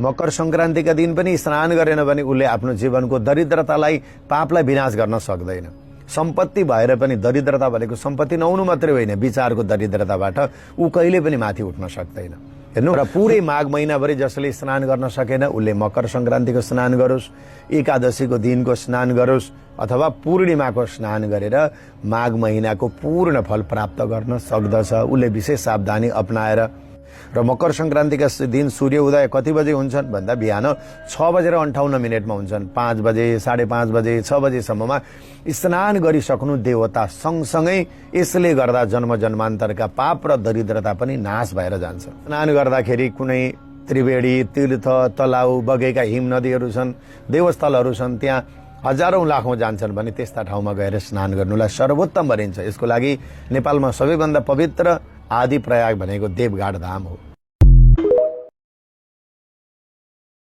मकर संक्रान्तिका दिन पनि स्नान गरेन भने उसले आफ्नो जीवनको दरिद्रतालाई पापलाई विनाश गर्न सक्दैन। सम्पत्ति भएर पनि दरिद्रता भनेको सम्पत्ति नहुनु मात्रै होइन, विचारको दरिद्रताबाट ऊ कहिले पनि माथि उठ्न सक्दैन। हेर्नु, र पुरै माघ महिनाभरि जसले स्नान गर्न सकेन उसले मकर संक्रान्तिको स्नान गरोस्, एकादशीको दिनको स्नान गरोस् अथवा पूर्णिमाको स्नान गरेर माघ महिनाको पूर्ण फल प्राप्त गर्न सक्दछ। उसले विशेष सावधानी अपनाएर। र मकर संक्रान्तिका दिन सूर्य उदय कति बजे हुन्छन् भन्दा बिहान 6:58 हुन्छन्। 5 बजे, 5:30 बजे, 6 बजेसम्ममा स्नान गरिसक्नु देवता सँगसँगै यसले गर्दा जन्म जन्मान्तरका पाप र दरिद्रता पनि नाश भएर जान्छ। स्नान गर्दाखेरि कुनै त्रिवेणी, तीर्थ, तलाउ, बगेका हिम नदीहरू छन्, देवस्थलहरू छन्, त्यहाँ हजारौं लाखौं जान्छन् भने त्यस्ता ठाउँमा गएर स्नान गर्नुलाई सर्वोत्तम भनिन्छ। यसको लागि नेपालमा सबैभन्दा पवित्र आदि प्रयाग भनेको देवघाट धाम हो।